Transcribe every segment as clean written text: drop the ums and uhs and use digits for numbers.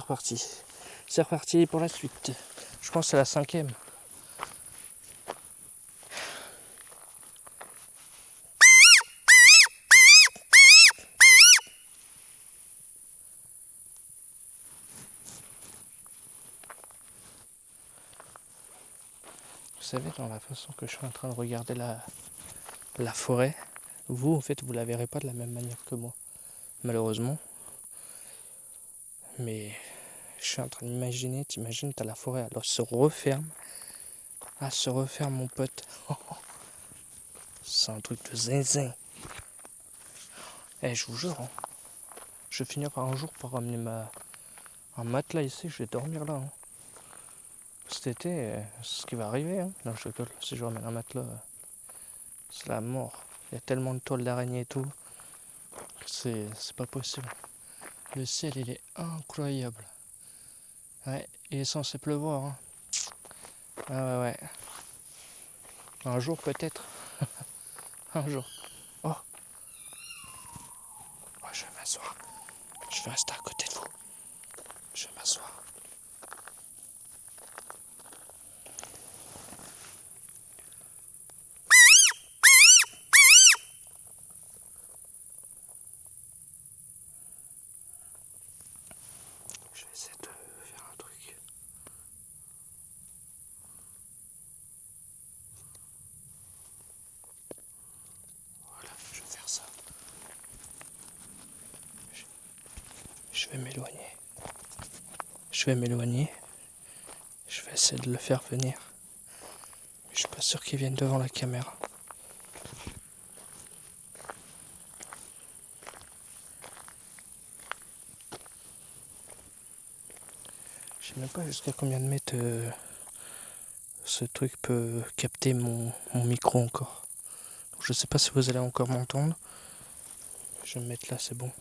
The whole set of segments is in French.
reparti. C'est reparti pour la suite. Je pense que c'est la 5e. Vous savez, dans la façon que je suis en train de regarder la forêt, vous, en fait, vous la verrez pas de la même manière que moi, malheureusement. Mais je suis en train d'imaginer, t'imagines, t'as la forêt, alors elle se referme. Ah, se referme, mon pote. C'est un truc de zinzin. Eh, je vous jure, hein, je vais finir par un jour par ramener un matelas ici, je vais dormir là. Hein. Cet été, c'est ce qui va arriver. Hein. Non, je rigole, si je ramène un matelas, c'est la mort. Il y a tellement de toiles d'araignée et tout, que c'est pas possible. Le ciel, il est incroyable. Ouais, il est censé pleuvoir. Hein. Ah ouais. Un jour peut-être. Un jour. Oh. Oh, je vais m'asseoir. Je vais rester à côté de vous. Je vais m'asseoir. Je vais essayer de faire un truc. Voilà, je vais faire ça. Je vais m'éloigner. Je vais m'éloigner. Je vais essayer de le faire venir. Mais je suis pas sûr qu'il vienne devant la caméra. Je sais même pas jusqu'à combien de mètres ce truc peut capter mon micro encore. Donc, je sais pas si vous allez encore m'entendre. Je vais me mettre là, c'est bon.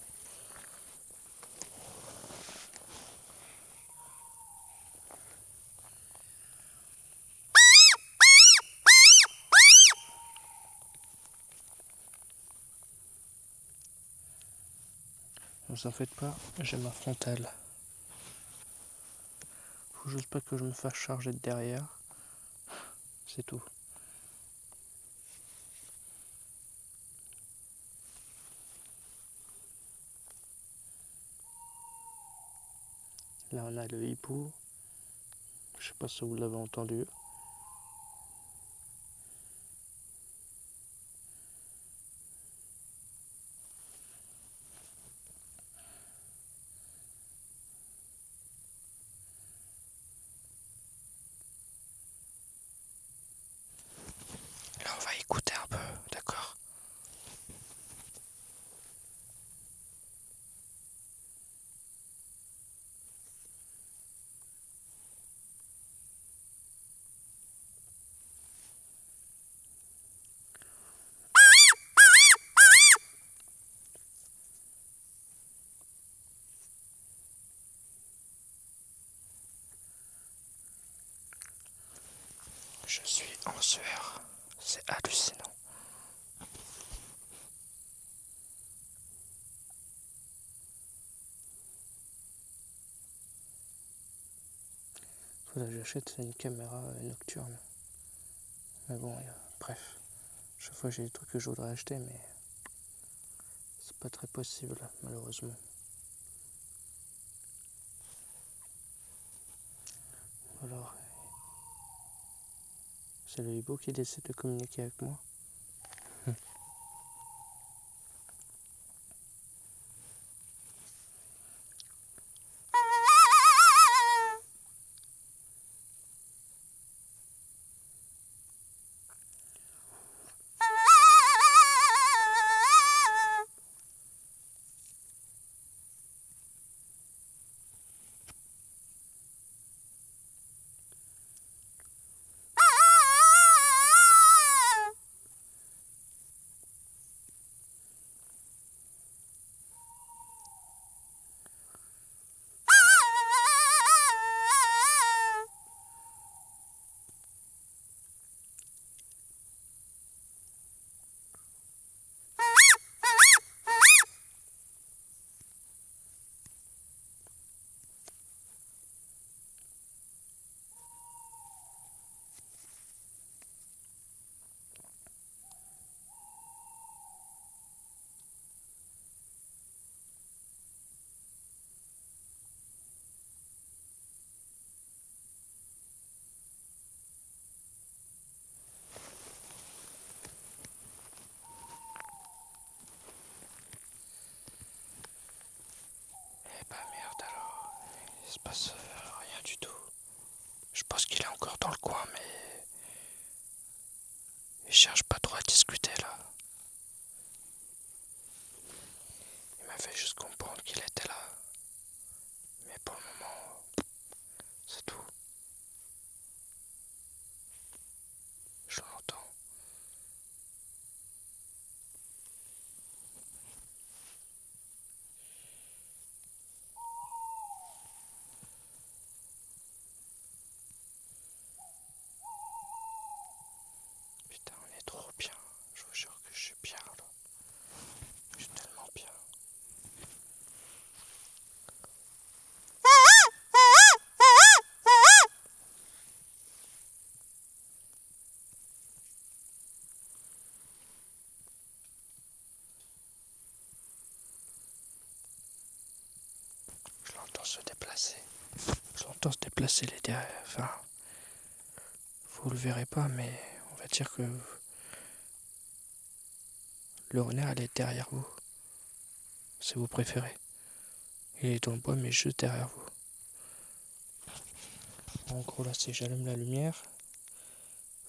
Ne vous en faites pas, j'ai ma frontale. Faut juste pas que je me fasse charger de derrière. C'est tout. Là on a le hibou. Je sais pas si vous l'avez entendu. Là on va écouter un peu, d'accord? Je suis en sueur. C'est hallucinant. Faudrait que j'achète une caméra nocturne. Mais bon, bref. Chaque fois j'ai des trucs que je voudrais acheter, mais c'est pas très possible, malheureusement. Alors, c'est le hibou qui décide de communiquer avec moi. se passe rien du tout. Je pense qu'il est encore dans le coin, mais il cherche pas trop à discuter là. Il m'a fait juste comprendre qu'il était là. Mais pour le moment, c'est tout. Je l'entends. Putain, on est trop bien. Je vous jure que je suis bien là. Je suis tellement bien. Je l'entends se déplacer. Je l'entends se déplacer les derrière. Enfin, vous le verrez pas, mais on va dire que le renard il est derrière vous. Si vous préférez. Il est dans le bois, mais juste derrière vous. En gros, là, si j'allume la lumière,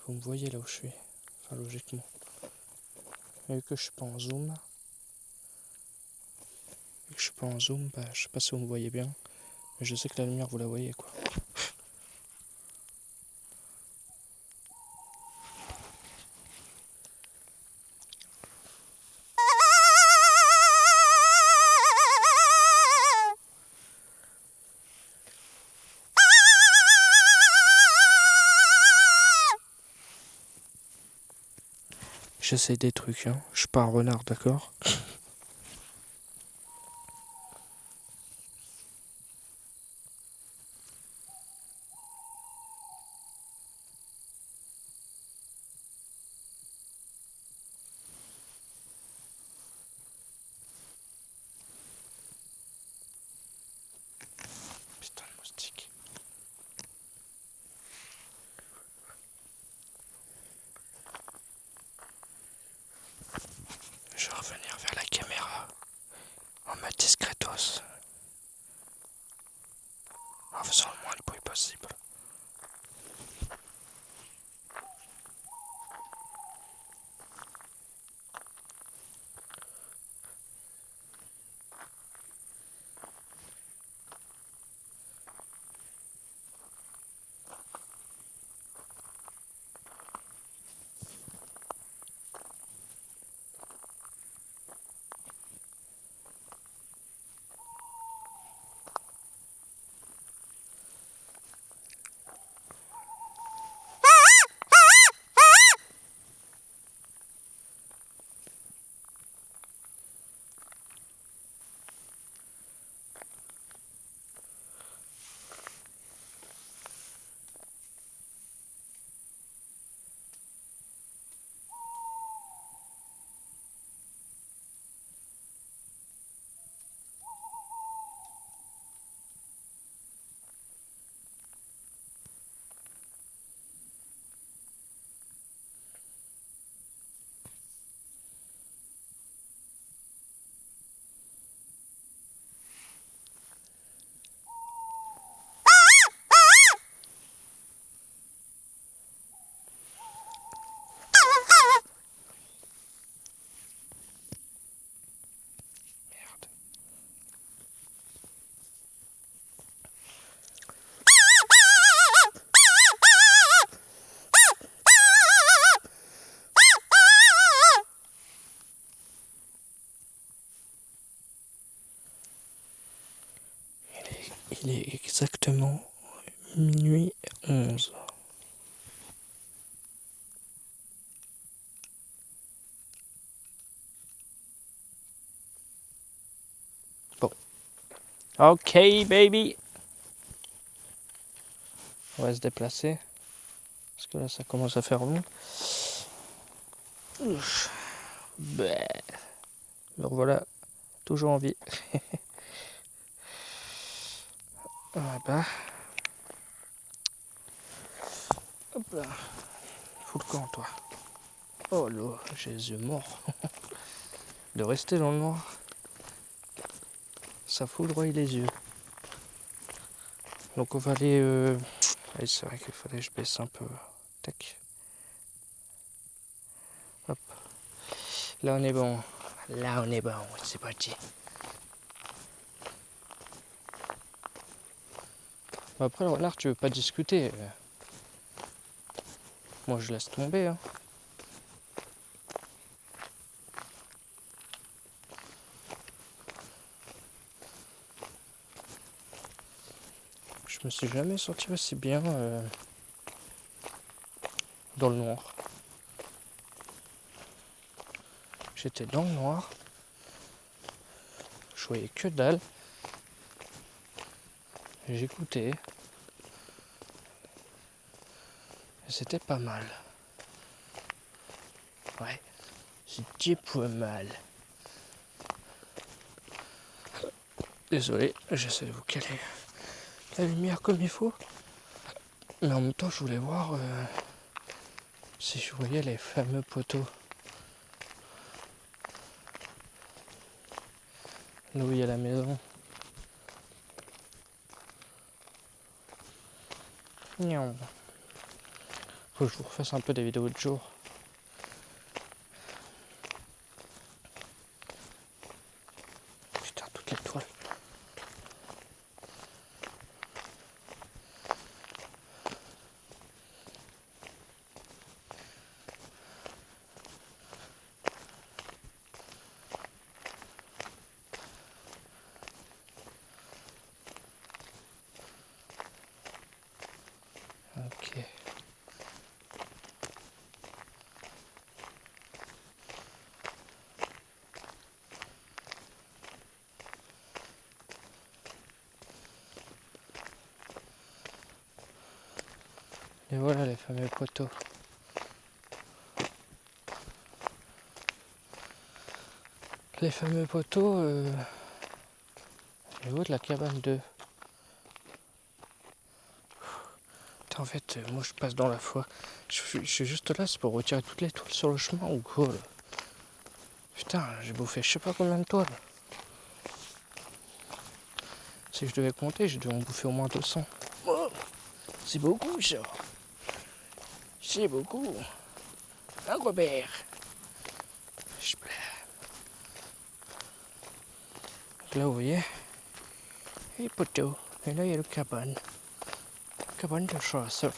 vous me voyez là où je suis. Enfin, logiquement. Vu que je suis pas en zoom, bah, je sais pas si vous me voyez bien, mais je sais que la lumière, vous la voyez, quoi. J'essaie des trucs, hein. Je suis pas un renard, d'accord? Putain de moustique. Je vais revenir vers la caméra en mode discretos, en faisant le moins de bruit possible. Merde. Il est exactement minuit 11. Bon. Ok, baby. On va se déplacer. Parce que là, ça commence à faire long. Ouf. Bah. Me revoilà toujours en vie. Ah bah. Hop là. Fous le camp, toi. Oh là, Jésus mort. De rester dans le noir. Ça foudroie les yeux. Donc on va aller... Allez, c'est vrai qu'il fallait que je baisse un peu. Tac. Hop. Là on est bon. Là on est bon. C'est parti. Après le renard, tu veux pas discuter. Moi je laisse tomber. Hein. Je me suis jamais senti aussi bien dans le noir. J'étais dans le noir. Je voyais que dalle. J'écoutais. Et c'était pas mal. Ouais. C'était pas mal. Désolé, j'essaie de vous caler la lumière comme il faut. Mais en même temps, je voulais voir si je voyais les fameux poteaux. Là où il y a la maison. Non. Faut que je vous refasse un peu des vidéos de jour. Putain, toutes les toiles. Ok. Et voilà les fameux poteaux. Les fameux poteaux au niveau de la cabane 2. En fait, moi je passe dans la foi. Je suis juste là, c'est pour retirer toutes les toiles sur le chemin ou quoi là. Putain, j'ai bouffé je sais pas combien de toiles. Si je devais compter, j'ai dû en bouffer au moins 200. Oh, c'est beaucoup ça. C'est beaucoup. Hein Robert? Je plais. Donc là vous voyez, les poteaux. Et là il y a le cabane. Cabane de chasseur.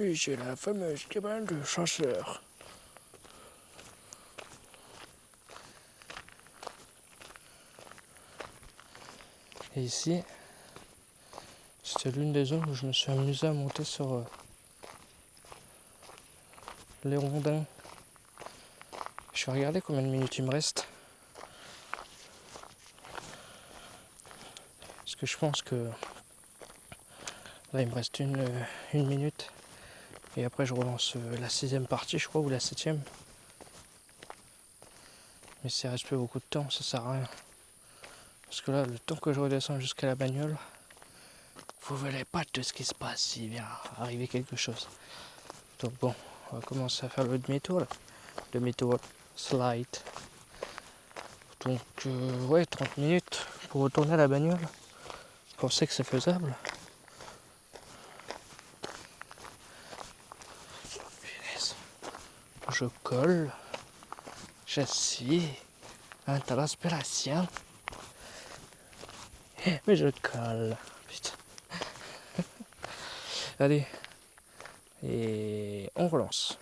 Et c'est la fameuse cabane de chasseur. Et ici, c'était l'une des zones où je me suis amusé à monter sur les rondins. Je vais regarder combien de minutes il me reste. Parce que je pense que là il me reste une minute. Et après je relance la 6ème partie je crois, ou la 7ème. Mais ça reste plus beaucoup de temps, ça sert à rien. Parce que là, le temps que je redescends jusqu'à la bagnole, vous verrez pas tout ce qui se passe s'il vient arriver quelque chose. Donc bon, on va commencer à faire le demi-tour là. Demi-tour, slide. Donc ouais, 30 minutes pour retourner à la bagnole. Vous pensez que c'est faisable? Punaise. Je colle, j'assis, un transpiration. Mais je colle. Putain. Allez. Et on relance.